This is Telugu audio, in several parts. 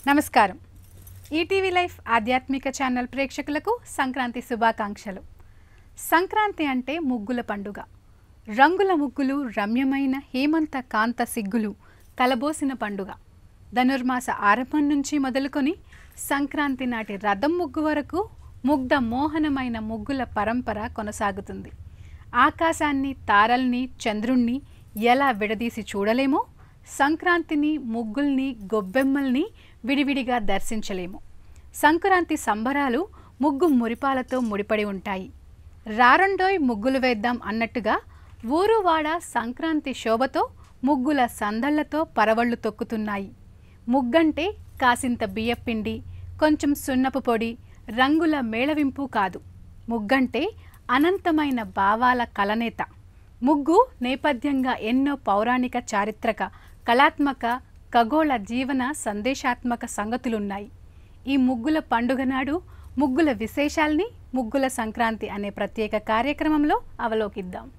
నమస్కారం. ఈటీవీ లైఫ్ ఆధ్యాత్మిక ఛానల్ ప్రేక్షకులకు సంక్రాంతి శుభాకాంక్షలు. సంక్రాంతి అంటే ముగ్గుల పండుగ. రంగుల ముగ్గులు, రమ్యమైన హేమంత కాంత సిగ్గులు కలబోసిన పండుగ. ధనుర్మాస ఆరంభం నుంచి మొదలుకొని సంక్రాంతి నాటి రథం ముగ్గు వరకు ముగ్ధ మోహనమైన ముగ్గుల పరంపర కొనసాగుతుంది. ఆకాశాన్ని, తారల్ని, చంద్రుణ్ణి ఎలా విడదీసి చూడలేమో, సంక్రాంతిని, ముగ్గుల్ని, గొబ్బెమ్మల్ని విడివిడిగా దర్శించలేము. సంక్రాంతి సంబరాలు ముగ్గు మురిపాలతో ముడిపడి ఉంటాయి. రారండోయ్ ముగ్గులు వేద్దాం అన్నట్టుగా ఊరువాడ సంక్రాంతి శోభతో, ముగ్గుల సందళ్లతో పరవళ్లు తొక్కుతున్నాయి. ముగ్గంటే కాసింత బియ్యపిండి, కొంచెం సున్నపు పొడి, రంగుల మేళవింపు కాదు. ముగ్గంటే అనంతమైన భావాల కలనేత. ముగ్గు నేపథ్యంగా ఎన్నో పౌరాణిక, చారిత్రక, కళాత్మక, ఖగోళ జీవన సందేశాత్మక సంగతులున్నాయి. ఈ ముగ్గుల పండుగ నాడు ముగ్గుల విశేషాల్ని ముగ్గుల సంక్రాంతి అనే ప్రత్యేక కార్యక్రమంలో అవలోకిద్దాం.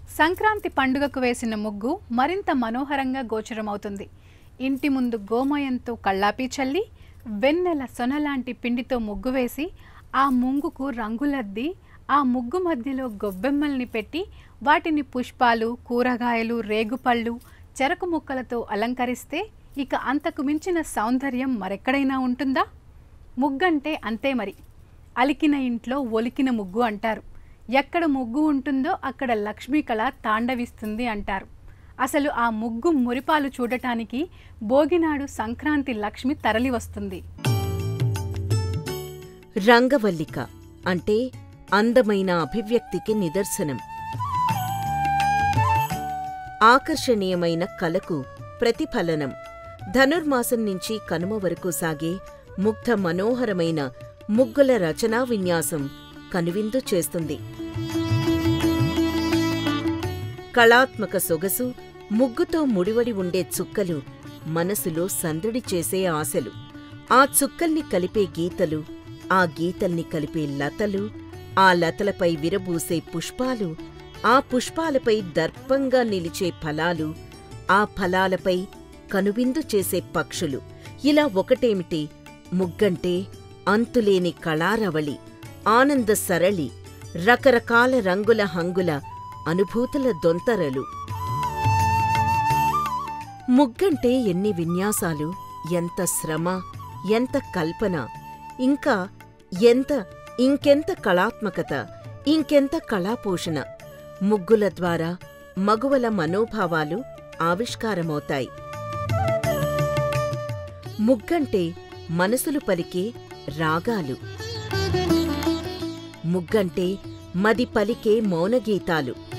సంక్రాంతి పండుగకు వేసిన ముగ్గు మరింత మనోహరంగా గోచరమవుతుంది. ఇంటి ముందు గోమయంతో కళ్ళాపి చల్లి, వెన్నెల సొనలాంటి పిండితో ముగ్గు వేసి, ఆ ముంగుకు రంగులద్ది, ఆ ముగ్గు మధ్యలో గొబ్బెమ్మల్ని పెట్టి, వాటిని పుష్పాలు, కూరగాయలు, రేగుపళ్ళు, చెరకు ముక్కలతో అలంకరిస్తే ఇక అంతకు మించిన సౌందర్యం మరెక్కడైనా ఉంటుందా? ముగ్గంటే అంతే మరి. అలికిన ఇంట్లో ఒలికిన ముగ్గు అంటారు. ఎక్కడ ముగ్గు ఉంటుందో అక్కడ లక్ష్మీ కళ తాండవిస్తుంది అంటారు. అసలు ఆ ముగ్గు మురిపాలు చూడటానికి భోగినాడు సంక్రాంతి లక్ష్మి తరలి వస్తుంది. రంగవల్లిక అంటే అందమైన అభివ్యక్తికి నిదర్శనం. ఆకర్షణీయమైన కళకు ప్రతిఫలనం. ధనుర్మాసం నుంచి కనుమ వరకు సాగే ముగ్ధ మనోహరమైన ముగ్గుల రచనా విన్యాసం కనువిందు చేస్తుంది. కళాత్మక సొగసు, ముగ్గుతో ముడివడి ఉండే చుక్కలు మనసులో సందడి చేసే ఆశలు. ఆ చుక్కల్ని కలిపే గీతలు, ఆ గీతల్ని కలిపే లతలు, ఆ లతలపై విరబూసే పుష్పాలు, ఆ పుష్పాలపై దర్పంగా నిలిచే ఫలాలు, ఆ ఫలాలపై కనువిందు చేసే పక్షులు. ఇలా ఒకటేమిటి, ముగ్గంటే అంతులేని కళారవళి, ఆనంద సరళి, రకరకాల రంగుల హంగుల అనుభూతుల దొంతరలు. ముగ్గంటే ఎన్ని విన్యాసాలు, ఎంత శ్రమ, ఎంత కల్పన, ఇంకా ఇంకెంత కళాత్మకత, ఇంకెంత కళాపోషణ. ముగ్గుల ద్వారా మగువల మనోభావాలు ఆవిష్కారమవుతాయి. ముగ్గంటే మనసులు పలికే రాగాలు. ముగ్గంటే మది పలికే మౌనగీతాలు.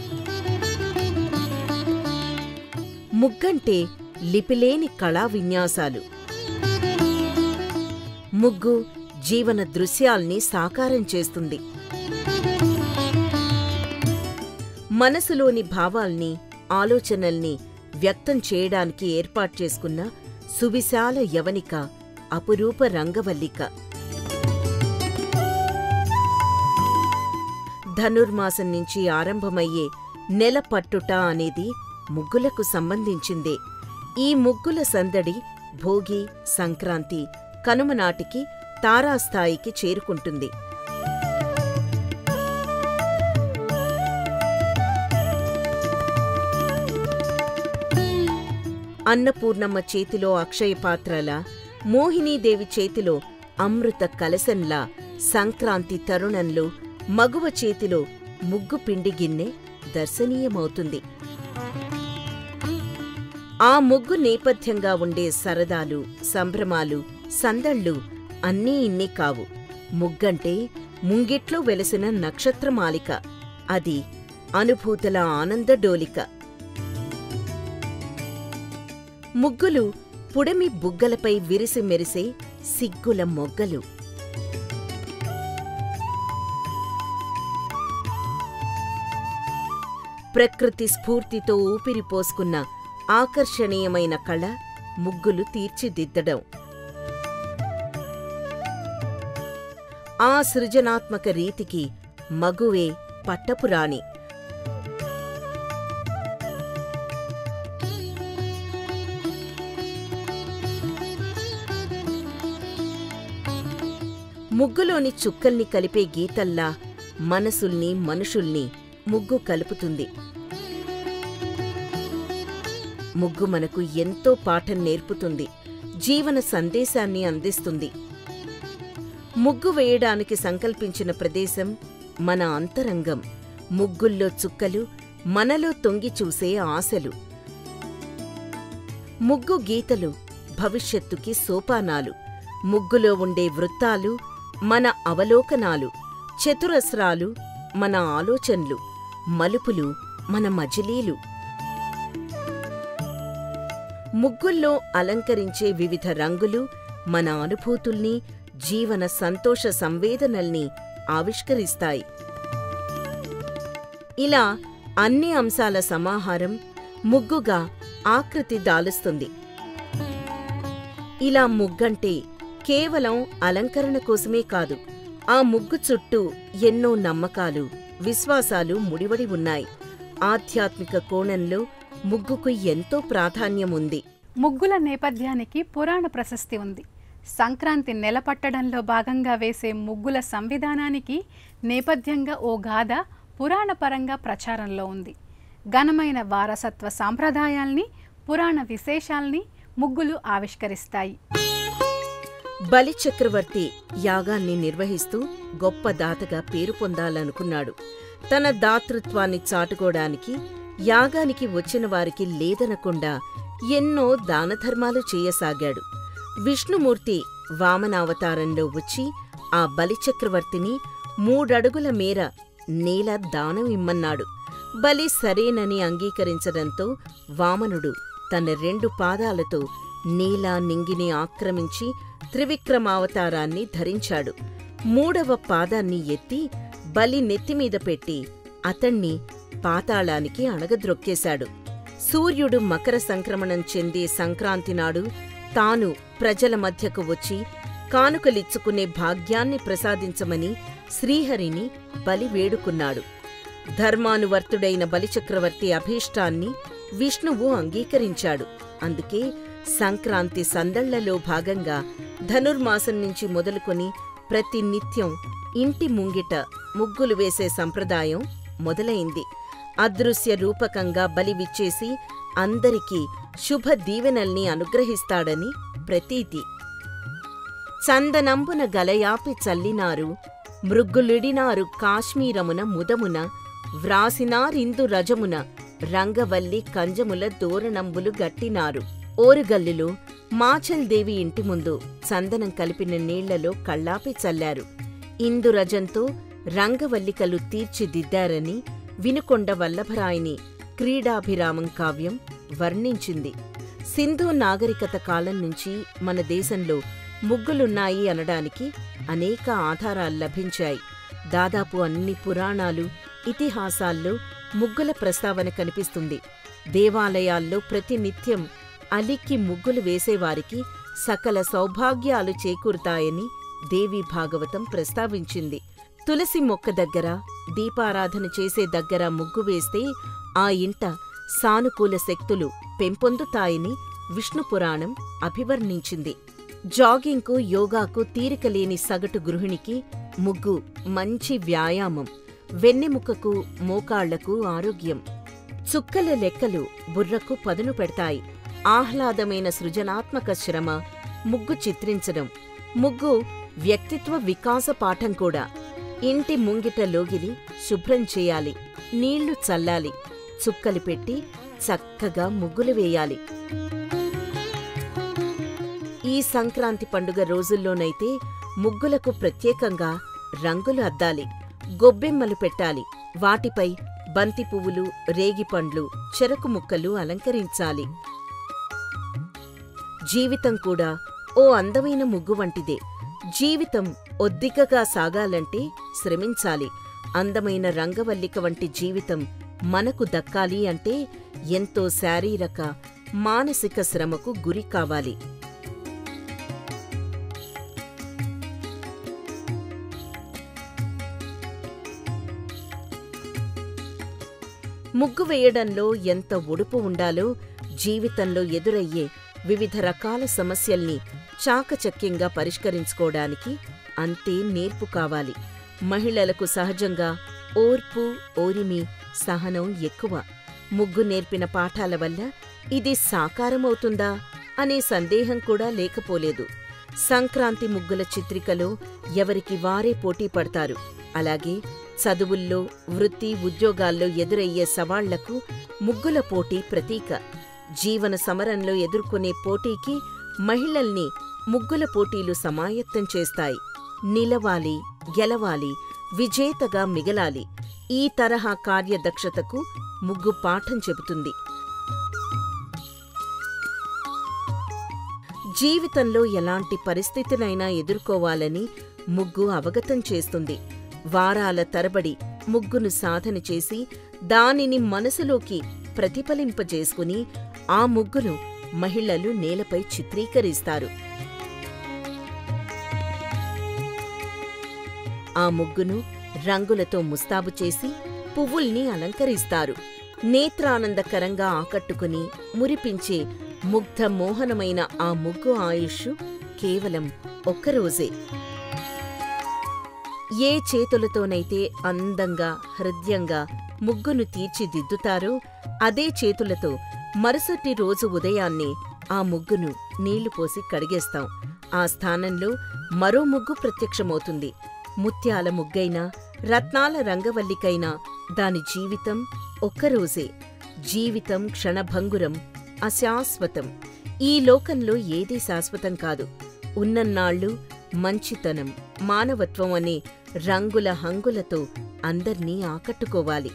ముగ్గంటే లిపిలేని కళా విన్యాసాలు. ముగ్గు జీవన దృశ్యాల్ని సాకారం చేస్తుంది. మనసులోని భావాల్ని, ఆలోచనల్ని వ్యక్తం చేయడానికి ఏర్పాటు చేసుకున్న సువిశాల యవనిక, అపురూప రంగవల్లిక. ధనుర్మాసం నుంచి ఆరంభమయ్యే నెల పట్టుట అనేది ముగ్గులకు సంబంధించిందే. ఈ ముగ్గుల సందడి భోగి, సంక్రాంతి, కనుమ నాటికి తారాస్థాయికి చేరుకుంటుంది. అన్నపూర్ణమ్మ చేతిలో అక్షయపాత్రల, మోహినీదేవి చేతిలో అమృత కలశంలా సంక్రాంతి తరుణంలో మగువ చేతిలో ముగ్గు పిండి గిన్నె దర్శనీయమవుతుంది. ఆ ముగ్గు నేపథ్యంగా ఉండే సరదాలు, సంభ్రమాలు, సందళ్ళు అన్నీ ఇన్ని కావు. ముగ్గంటే ముంగిట్లో వెలసిన నక్షత్రమాలిక. అది అనుభూతుల ఆనందడోలిక. ముగ్గులు పుడమి బుగ్గలపై విరిసి మెరిసే సిగ్గుల మొగ్గలు. ప్రకృతి స్ఫూర్తితో ఊపిరిపోసుకున్న ఆకర్షణీయమైన కళ ముగ్గులు తీర్చిదిద్దడం. ఆ సృజనాత్మక రీతికి మగువే పట్టపురాణి. ముగ్గులోని చుక్కల్ని కలిపే గీతల్లా మనసుల్ని మనుషుల్ని ముగ్గు కలుపుతుంది. ముగ్గు మనకు ఎంతో పాఠం నేర్పుతుంది, జీవన సందేశాన్ని అందిస్తుంది. ముగ్గు వేయడానికి సంకల్పించిన ప్రదేశం మన అంతరంగం. ముగ్గుల్లో చుక్కలు మనలో తొంగి చూసే ఆశలు. ముగ్గు గీతలు భవిష్యత్తుకి సోపానాలు. ముగ్గులో ఉండే వృత్తాలు మన అవలోకనాలు. చతురస్రాలు మన ఆలోచనలు. మలుపులు మన మజిలీలు. ముగ్గుల్లో అలంకరించే వివిధ రంగులు మన అనుభూతుల్ని, జీవన సంతోష సంవేదనల్ని ఆవిష్కరిస్తాయి. ఇలా అన్ని అంశాల సమాహారం ముగ్గుగా ఆకృతి దాలుస్తుంది. ఇలా ముగ్గంటే కేవలం అలంకరణ కోసమే కాదు, ఆ ముగ్గు చుట్టూ ఎన్నో నమ్మకాలు, విశ్వాసాలు ముడివడి ఉన్నాయి. ఆధ్యాత్మిక కోణంలో ముగ్గుకు ఎంతో ప్రాధాన్యముంది. ముగ్గుల నేపథ్యానికి పురాణ ప్రశస్తి ఉంది. సంక్రాంతి నెలపట్టడంలో భాగంగా వేసే ముగ్గుల సంవిధానానికి నేపథ్యంగా ఓ గాథ పురాణపరంగా ప్రచారంలో ఉంది. ఘనమైన వారసత్వ సాంప్రదాయాల్ని, పురాణ విశేషాల్ని ముగ్గులు ఆవిష్కరిస్తాయి. బలిచక్రవర్తి యాగాన్ని నిర్వహిస్తూ గొప్ప దాతగా పేరు పొందాలనుకున్నాడు. తన దాతృత్వాన్ని చాటుకోవడానికి యాగానికి వచ్చిన వారికి లేదనకుండా ఎన్నో దానధర్మాలు చేయసాగాడు. విష్ణుమూర్తి వామనావతారంలో వచ్చి ఆ బలిచక్రవర్తిని 3 అడుగుల మేర నేల దానం ఇమ్మన్నాడు. బలి సరేనని అంగీకరించడంతో వామనుడు తన 2 పాదాలతో నేల నింగిని ఆక్రమించి త్రివిక్రమావతారాన్ని ధరించాడు. 3వ పాదాన్ని ఎత్తి బలి నెత్తిమీద పెట్టి అతణ్ణి పాతాళానికి అణగద్రొక్కేశాడు. సూర్యుడు మకర సంక్రమణం చెందే సంక్రాంతి నాడు తాను ప్రజల మధ్యకు వచ్చి కానుకలిచ్చుకునే భాగ్యాన్ని ప్రసాదించమని శ్రీహరిని బలి వేడుకున్నాడు. ధర్మానువర్తుడైన బలిచక్రవర్తి అభీష్టాన్ని విష్ణువు అంగీకరించాడు. అందుకే సంక్రాంతి సందళ్లలో భాగంగా ధనుర్మాసం నుంచి మొదలుకొని ప్రతి నిత్యం ఇంటి ముంగిట ముగ్గులు వేసే సంప్రదాయం మొదలైంది. అదృశ్య రూపకంగా బలి విచ్చేసి అందరికీ శుభ దీవెనల్ని అనుగ్రహిస్తాడని ప్రతీతి. చందనంబున గలయాపి చల్లినారు, మృగ్గులిడినారు కాశ్మీరమున ముదమున, వ్రాసినారిందు రజమున రంగవల్లి కంజముల దోరణంబులు గట్టినారు. ఓరుగల్లులో మాచల్దేవి ఇంటి ముందు చందనం కలిపిన నీళ్లలో కళ్ళాపి చల్లారు. ఇందురజంతో రంగవల్లికలు తీర్చిదిద్దారని వినుకొండ వల్లభరాయని క్రీడాభిరామం కావ్యం వర్ణించింది. సింధు నాగరికత కాలం నుంచి మన దేశంలో ముగ్గులున్నాయి అనడానికి అనేక ఆధారాలు లభించాయి. దాదాపు అన్ని పురాణాలు, ఇతిహాసాల్లో ముగ్గుల ప్రస్తావన కనిపిస్తుంది. దేవాలయాల్లో ప్రతినిత్యం అలిక్కి ముగ్గులు వేసేవారికి సకల సౌభాగ్యాలు చేకూరుతాయని దేవీ భాగవతం ప్రస్తావించింది. తులసి మొక్క దగ్గర, దీపారాధన చేసే దగ్గర ముగ్గు వేస్తే ఆ ఇంట సానుకూల శక్తులు పెంపొందుతాయని విష్ణుపురాణం అభివర్ణించింది. జాగింగ్కు, యోగాకు తీరికలేని సగటు గృహిణికి ముగ్గు మంచి వ్యాయామం. వెన్నెముకకు, మోకాళ్లకు ఆరోగ్యం. చుక్కల లెక్కలు బుర్రకు పదును పెడతాయి. ఆహ్లాదమైన సృజనాత్మక శ్రమ ముగ్గు చిత్రించడం. ముగ్గు వ్యక్తిత్వ వికాస పాఠం కూడా. ఇంటి ముంగిట లోగిలి శుభ్రం చేయాలి, నీళ్లు చల్లాలి, చుక్కలు పెట్టి చక్కగా ముగ్గులు వేయాలి. ఈ సంక్రాంతి పండుగ రోజుల్లోనైతే ముగ్గులకు ప్రత్యేకంగా రంగులు అద్దాలి, గొబ్బెమ్మలు పెట్టాలి. వాటిపై బంతి పువ్వులు, రేగిపండ్లు, చెరకు ముక్కలు అలంకరించాలి. జీవితం కూడా ఓ అందమైన ముగ్గు వంటిదే. జీవితం ఒద్దికగా సాగాలంటే శ్రమించాలి. అందమైన రంగవల్లిక వంటి జీవితం మనకు దక్కాలి అంటే ఎంతో శారీరక, మానసిక శ్రమకు గురి కావాలి. ముగ్గు వేయడంలో ఎంత ఒడుపు ఉండాలో జీవితంలో ఎదురయ్యే వివిధ రకాల సమస్యల్ని చాకచక్యంగా పరిష్కరించుకోవడానికి అంతే నేర్పు కావాలి. మహిళలకు సహజంగా ఓర్పు, ఓరిమి, సహనం ఎక్కువ. ముగ్గు నేర్పిన పాఠాల వల్ల ఇది సాకారమవుతుందా అనే సందేహం కూడా లేకపోలేదు. సంక్రాంతి ముగ్గుల చిత్రికలో ఎవరికి వారే పోటీ పడతారు. అలాగే చదువుల్లో, వృత్తి, ఉద్యోగాల్లో ఎదురయ్యే సవాళ్లకు ముగ్గుల పోటీ ప్రతీక. జీవన సమరంలో ఎదుర్కొనే పోటీకి మహిళల్ని ముగ్గుల పోటీలు సమాయత్తం చేస్తాయి. నిలవాలి, గెలవాలి, విజేతగా మిగలాలి. ఈ తరహా కార్యదక్షతకు ముగ్గు పాఠం చెబుతుంది. జీవితంలో ఎలాంటి పరిస్థితినైనా ఎదుర్కోవాలని ముగ్గు అవగతం చేస్తుంది. వారాల తరబడి ముగ్గును సాధన చేసి దానిని మనసులోకి ప్రతిఫలింపజేసుకుని ఆ ముగ్గును మహిళలు నేలపై చిత్రీకరిస్తారు. ఆ ముగ్గును రంగులతో ముస్తాబు చేసి పువ్వుల్ని అలంకరిస్తారు. నేత్రానందకరంగా ఆకట్టుకుని మురిపించే ముగ్ధ మోహనమైన ఆ ముగ్గు ఆయుష్షు కేవలం ఒక్కరోజే. ఏ చేతులతోనైతే అందంగా, హృద్యంగా ముగ్గును తీర్చిదిద్దుతారో అదే చేతులతో మరుసటి రోజు ఉదయాన్నే ఆ ముగ్గును నీళ్లు పోసి కడిగేస్తాం. ఆ స్థానంలో మరో ముగ్గు ప్రత్యక్షమవుతుంది. ముత్యాల ముగ్గైనా, రత్నాల రంగవల్లికైనా దాని జీవితం ఒక్కరోజే. జీవితం క్షణభంగురం, అశాశ్వతం. ఈ లోకంలో ఏదీ శాశ్వతం కాదు. ఉన్నన్నాళ్ళు మంచితనం, మానవత్వం అనే రంగుల హంగులతో అందర్నీ ఆకట్టుకోవాలి.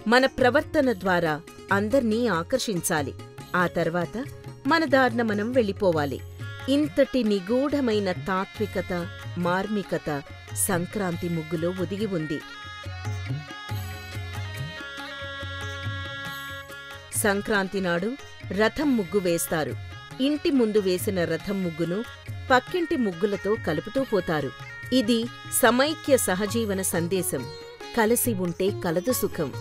మన ప్రవర్తన ద్వారా అందర్నీ ఆకర్షించాలి. ఆ తర్వాత మన దారిన మనం వెళ్ళిపోవాలి. ఇంతటి నిగూఢమైన తాత్వికత, మార్మికత సంక్రాంతి ముగ్గులో ఒదిగి ఉంది. సంక్రాంతి నాడు రథం ముగ్గు వేస్తారు. ఇంటి ముందు వేసిన రథం ముగ్గును పక్కింటి ముగ్గులతో కలుపుతూ పోతారు. ఇది సమైక్య సహజీవన సందేశం. కలసి ఉంటే కలదు సుఖం,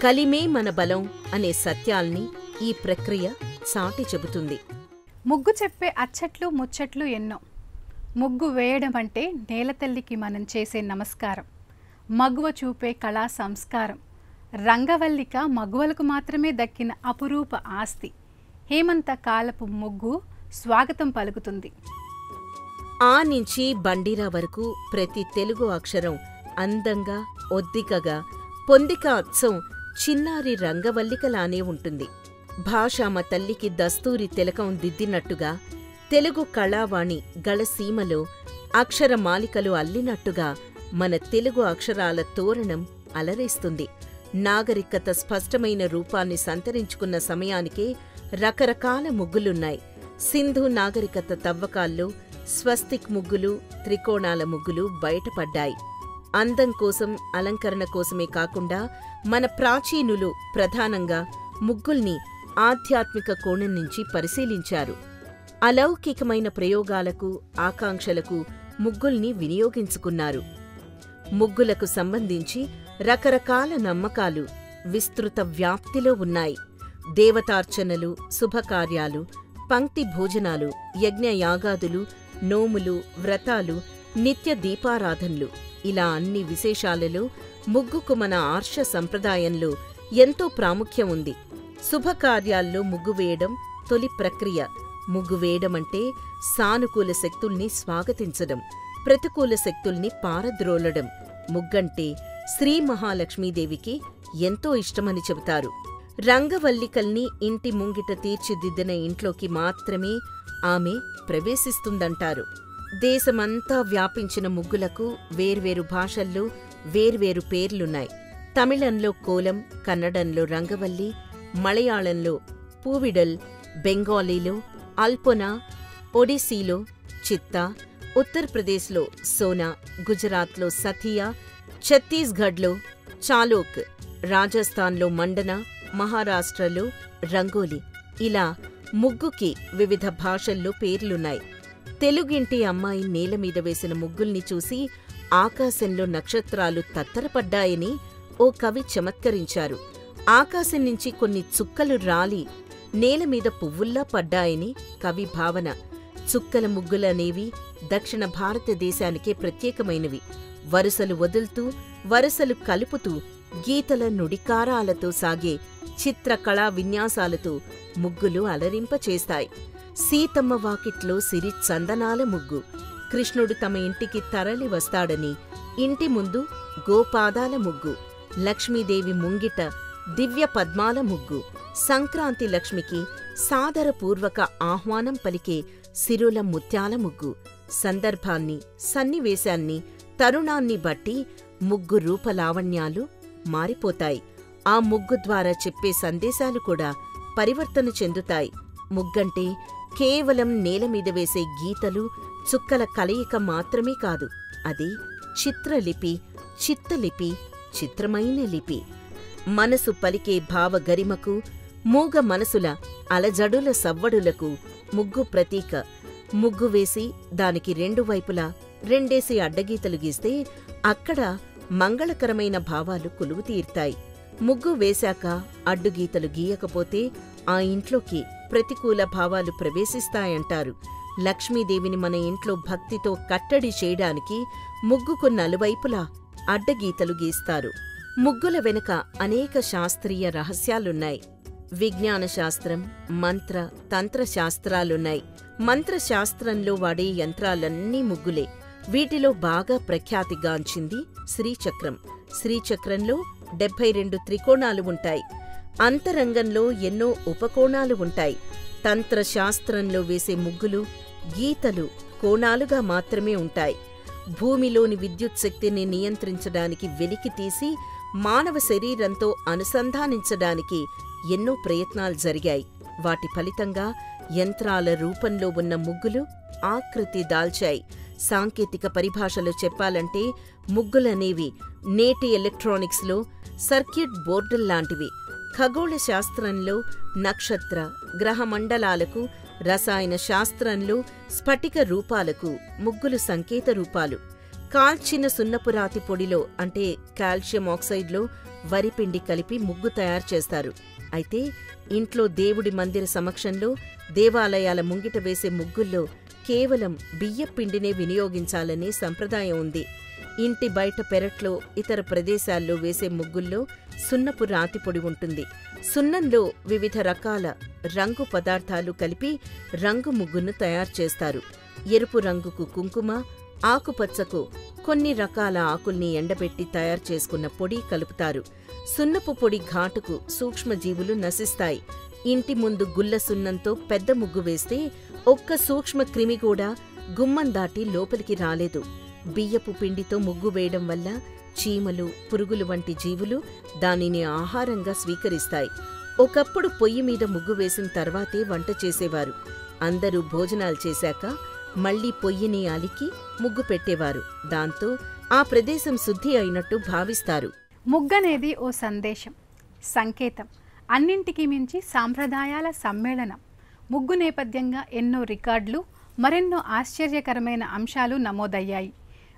కలిమే మన బలం అనే సత్యాల్ని ఈ ప్రక్రియ చాటి చెబుతుంది. ముగ్గు చెప్పే అచ్చట్లు, ముచ్చట్లు ఎన్నో. ముగ్గు వేయడం అంటే నేలతల్లికి మనం చేసే నమస్కారం. మగువ చూపే కళా సంస్కారం. రంగవల్లిక మగువలకు మాత్రమే దక్కిన అపురూప ఆస్తి. హేమంత కాలపు ముగ్గు స్వాగతం పలుకుతుంది. ఆ నుంచి బండిరా వరకు ప్రతి తెలుగు అక్షరం అందంగా, ఒద్దికగా, పొందిక అచ్చం చిన్నారి రంగవల్లికలానే ఉంటుంది. భాషామ తల్లికి దస్తూరి తిలకం దిద్దినట్టుగా, తెలుగు కళావాణి గళసీమలో అక్షరమాలికలు అల్లినట్టుగా మన తెలుగు అక్షరాల తోరణం అలరేస్తుంది. నాగరికత స్పష్టమైన రూపాన్ని సంతరించుకున్న సమయానికే రకరకాల ముగ్గులున్నాయి. సింధు నాగరికత తవ్వకాల్లో స్వస్తిక్ ముగ్గులు, త్రికోణాల ముగ్గులు బయటపడ్డాయి. అందం కోసం, అలంకరణ కోసమే కాకుండా మన ప్రాచీనులు ప్రధానంగా ముగ్గుల్ని ఆధ్యాత్మిక కోణం నుంచి పరిశీలించారు. అలౌకికమైన ప్రయోగాలకు, ఆకాంక్షలకు ముగ్గుల్ని వినియోగించుకున్నారు. ముగ్గులకు సంబంధించి రకరకాల నమ్మకాలు విస్తృత వ్యాప్తిలో ఉన్నాయి. దేవతార్చనలు, శుభకార్యాలు, పంక్తి భోజనాలు, యజ్ఞయాగాదులు, నోములు, వ్రతాలు, నిత్య దీపారాధనలు ఇలా అన్ని విశేషాలలో ముగ్గుకు మన ఆర్ష సంప్రదాయంలో ఎంతో ప్రాముఖ్యం ఉంది. శుభకార్యాల్లో ముగ్గు వేయడం తొలి ప్రక్రియ. ముగ్గు వేయడమంటే సానుకూల శక్తుల్ని స్వాగతించడం, ప్రతికూల శక్తుల్ని పారద్రోలడం. ముగ్గంటే శ్రీ మహాలక్ష్మీదేవికి ఎంతో ఇష్టమని చెబుతారు. రంగవల్లికల్ని ఇంటి ముంగిట తీర్చిదిద్దిన ఇంట్లోకి మాత్రమే ఆమె ప్రవేశిస్తుందంటారు. దేశమంతా వ్యాపించిన ముగ్గులకు వేర్వేరు భాషల్లో వేర్వేరు పేర్లున్నాయి. తమిళంలో కోలం, కన్నడంలో రంగవల్లి, మలయాళంలో పూవిడల్, బెంగాలీలో అల్పొనా, ఒడిస్సీలో చిత్తా, ఉత్తరప్రదేశ్లో సోనా, గుజరాత్లో సథియా, ఛత్తీస్గఢ్లో చాలోక్, రాజస్థాన్లో మండన, మహారాష్ట్రలో రంగోలి. ఇలా ముగ్గుకి వివిధ భాషల్లో పేర్లున్నాయి. తెలుగింటి అమ్మాయి నేలమీద వేసిన ముగ్గుల్ని చూసి ఆకాశంలో నక్షత్రాలు తత్తరపడ్డాయని ఓ కవి చమత్కరించారు. ఆకాశం నుంచి కొన్ని చుక్కలు రాలి నేలమీద పువ్వుల్లా పడ్డాయని కవి భావన. చుక్కల ముగ్గులనేవి దక్షిణ భారతదేశానికే ప్రత్యేకమైనవి. వరుసలు వదులుతూ, వరుసలు కలుపుతూ, గీతల నుడికారాలతో సాగే చిత్రకళా విన్యాసాలతో ముగ్గులు అలరింపచేస్తాయి. సీతమ్మ వాకిట్లో సిరి చందనాల ముగ్గు, కృష్ణుడు తమ ఇంటికి తరలి వస్తాడని ఇంటి ముందు గోపాదాల ముగ్గు, లక్ష్మీదేవి ముంగిట దివ్య పద్మాల ముగ్గు, సంక్రాంతి లక్ష్మికి సాదరపూర్వక ఆహ్వానం పలికే సిరుల ముత్యాల ముగ్గు. సందర్భాన్ని, సన్నివేశాన్ని, తరుణాన్ని బట్టి ముగ్గు రూపలావణ్యాలు మారిపోతాయి. ఆ ముగ్గు ద్వారా చెప్పే సందేశాలు కూడా పరివర్తన చెందుతాయి. ముగ్గంటే కేవలం నేలమీద వేసే గీతలు, చుక్కల కలయిక మాత్రమే కాదు. అది చిత్రలిపి, చిత్తలిపి, చిత్రమైన లిపి. మనసు పలికే భావగరిమకు, మూగ మనసుల అలజడుల సవ్వడులకు ముగ్గు ప్రతీక. ముగ్గు వేసి దానికి రెండు వైపులా రెండేసి అడ్డగీతలు గీస్తే అక్కడ మంగళకరమైన భావాలు కొలువుతీర్తాయి. ముగ్గు వేశాక అడ్డుగీతలు గీయకపోతే ఆ ఇంట్లోకి ప్రతికూల భావాలు ప్రవేశిస్తాయంటారు. లక్ష్మీదేవిని మన ఇంట్లో భక్తితో కట్టడి చేయడానికి ముగ్గుకు నలువైపులా అడ్డగీతలు గీస్తారు. ముగ్గుల వెనుక అనేక శాస్త్రీయ రహస్యాలున్నాయి. విజ్ఞాన శాస్త్రం, మంత్ర, తంత్ర శాస్త్రాలున్నాయి. మంత్రశాస్త్రంలో వాడే యంత్రాలన్నీ ముగ్గులే. వీటిలో బాగా ప్రఖ్యాతిగాంచింది శ్రీచక్రం. శ్రీచక్రంలో 72 త్రికోణాలు ఉంటాయి. అంతరంగంలో ఎన్నో ఉపకోణాలు ఉంటాయి. తంత్రశాస్త్రంలో వేసే ముగ్గులు, గీతలు కోణాలుగా మాత్రమే ఉంటాయి. భూమిలోని విద్యుత్ శక్తిని నియంత్రించడానికి వెలికితీసి మానవ శరీరంతో అనుసంధానించడానికి ఎన్నో ప్రయత్నాలు జరిగాయి. వాటి ఫలితంగా యంత్రాల రూపంలో ఉన్న ముగ్గులు ఆకృతి దాల్చాయి. సాంకేతిక పరిభాషలో చెప్పాలంటే ముగ్గులనేవి నేటి ఎలక్ట్రానిక్స్లో సర్క్యూట్ బోర్డుల్లాంటివి. ఖగోళ శాస్త్రంలో నక్షత్ర, గ్రహమండలాలకు, రసాయన శాస్త్రంలో స్ఫటిక రూపాలకు ముగ్గులు సంకేత రూపాలు. కాల్చిన సున్నపురాతి పొడిలో అంటే కాల్షియం ఆక్సైడ్లో వరిపిండి కలిపి ముగ్గు తయారు చేస్తారు. అయితే ఇంట్లో దేవుడి మందిర సమక్షంలో, దేవాలయాల ముంగిట వేసే ముగ్గుల్లో కేవలం బియ్యపిండినే వినియోగించాలనే సంప్రదాయం ఉంది. ఇంటి బయట పెరట్లో, ఇతర ప్రదేశాల్లో వేసే ముగ్గుల్లో సున్నపు రాతిపొడి ఉంటుంది. సున్నంలో వివిధ రకాల రంగు పదార్థాలు కలిపి రంగు ముగ్గును తయారు చేస్తారు. ఎరుపు రంగుకు కుంకుమ, ఆకుపచ్చకు కొన్ని రకాల ఆకుల్ని ఎండబెట్టి తయారు చేసుకున్న పొడి కలుపుతారు. సున్నపు పొడి ఘాటుకు సూక్ష్మజీవులు నశిస్తాయి. ఇంటి ముందు గుల్ల సున్నంతో పెద్ద ముగ్గు వేస్తే ఒక్క సూక్ష్మ క్రిమి కూడా గుమ్మం దాటి లోపలికి రాలేదు. బియ్యపు పిండితో ముగ్గు వేయడం వల్ల చీమలు, పురుగులు వంటి జీవులు దానిని ఆహారంగా స్వీకరిస్తాయి. ఒకప్పుడు పొయ్యి మీద ముగ్గు వేసిన తర్వాతే వంట చేసేవారు. అందరూ భోజనాలు చేశాక మళ్లీ పొయ్యిని అలికి ముగ్గు పెట్టేవారు. దాంతో ఆ ప్రదేశం శుద్ధి అయినట్టు భావిస్తారు. ముగ్గనేది ఓ సందేశం, సంకేతం, అన్నింటికీ మించి సాంప్రదాయాల సమ్మేళనం. ముగ్గు నేపథ్యంగా ఎన్నో రికార్డులు, మరెన్నో ఆశ్చర్యకరమైన అంశాలు నమోదయ్యాయి.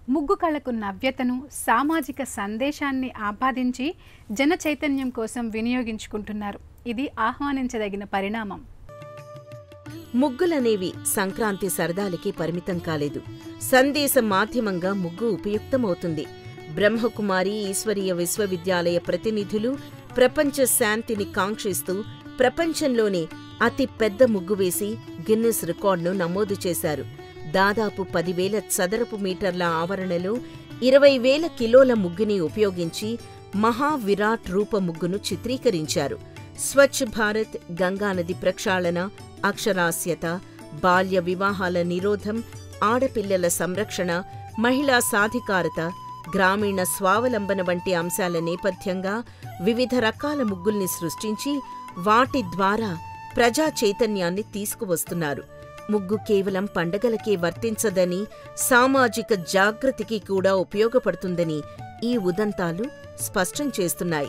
ముగ్గు కళకు నవ్యతను, సామాజిక సందేశాన్ని ఆపాదించి జన చైతన్యం కోసం వినియోగించుకుంటున్నారు. ఇది ఆహ్వానించదగిన పరిణామం. ముగ్గులనేవి సంక్రాంతి సరదాలకి పరిమితం కాలేదు. సందేశ మాధ్యమంగా ముగ్గు ఉపయుక్తమవుతుంది. బ్రహ్మకుమారి ఈశ్వరీయ విశ్వవిద్యాలయ ప్రతినిధులు ప్రపంచ శాంతిని కాంక్షిస్తూ ప్రపంచంలోనే అతి పెద్ద ముగ్గు వేసి గిన్నిస్ రికార్డును నమోదు చేశారు. దాదాపు 10,000 చదరపు మీటర్ల ఆవరణలో 20,000 కిలోల ముగ్గుని ఉపయోగించి మహావిరాట్ రూప ముగ్గును చిత్రీకరించారు. స్వచ్ఛ భారత్, గంగానది ప్రక్షాళన, అక్షరాస్యత, బాల్య వివాహాల నిరోధం, ఆడపిల్లల సంరక్షణ, మహిళా సాధికారత, గ్రామీణ స్వావలంబన వంటి అంశాల నేపథ్యంగా వివిధ రకాల ముగ్గుల్ని సృష్టించి వాటి ద్వారా ప్రజా చైతన్యాన్ని తీసుకువస్తున్నారు. ముగ్గు కేవలం పండగలకే వర్తించదని, సామాజిక జాగృతికి కూడా ఉపయోగపడుతుందని ఈ ఉదంతాలు స్పష్టం చేస్తున్నాయి.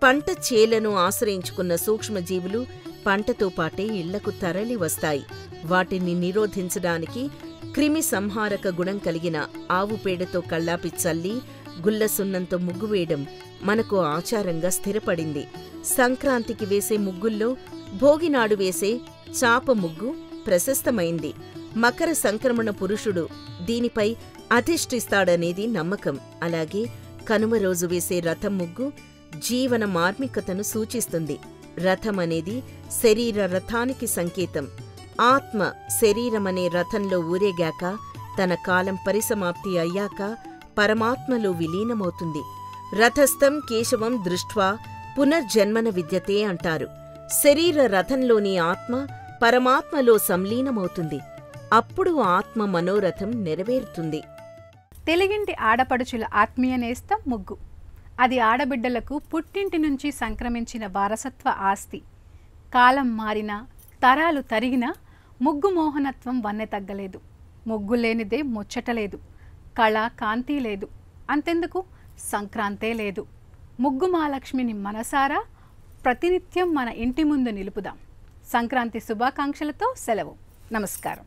పంట చేలను ఆశ్రయించుకున్న సూక్ష్మజీవులు పంటతో పాటే ఇళ్లకు తరలి వస్తాయి. వాటిని నిరోధించడానికి క్రిమి సంహారక గుణం కలిగిన ఆవు పేడతో కళ్ళాపి చల్లి గుల్ల సున్నంతో ముగ్గు వేయడం మనకు ఆచారంగా స్థిరపడింది. సంక్రాంతికి వేసే ముగ్గుల్లో భోగినాడు వేసే చాప ముగ్గు ప్రశస్తమైంది. మకర సంక్రమణ పురుషుడు దీనిపై అధిష్ఠిస్తాడనేది నమ్మకం. అలాగే కనుమ రోజు వేసే రథం ముగ్గు జీవన మార్మికతను సూచిస్తుంది. రథం అనేది శరీర రథానికి సంకేతం. ఆత్మ శరీరమనే రథంలో ఊరేగాక తన కాలం పరిసమాప్తి అయ్యాక పరమాత్మలో విలీనమవుతుంది. రథస్థం కేశవం దృష్ట్వా పునర్జన్మన విద్యతే అంటారు. శరీర రథంలోని ఆత్మ పరమాత్మలో సంలీనమవుతుంది. అప్పుడు ఆత్మ మనోరథం నెరవేరుతుంది. తెలుగింటి ఆడపడుచుల ఆత్మీయ నేస్తం ముగ్గు. అది ఆడబిడ్డలకు పుట్టింటి నుంచి సంక్రమించిన వారసత్వ ఆస్తి. కాలం మారినా తరాలు తరిగినా ముగ్గు మోహనత్వం వన్నె తగ్గలేదు. ముగ్గు లేనిదే ముచ్చటలేదు, కళ కాంతి లేదు, అంతెందుకు సంక్రాంతే లేదు. ముగ్గు మహాలక్ష్మిని మనసారా ప్రతినిత్యం మన ఇంటి ముందు నిలుపుదాం. సంక్రాంతి శుభాకాంక్షలతో సెలవు. నమస్కారం.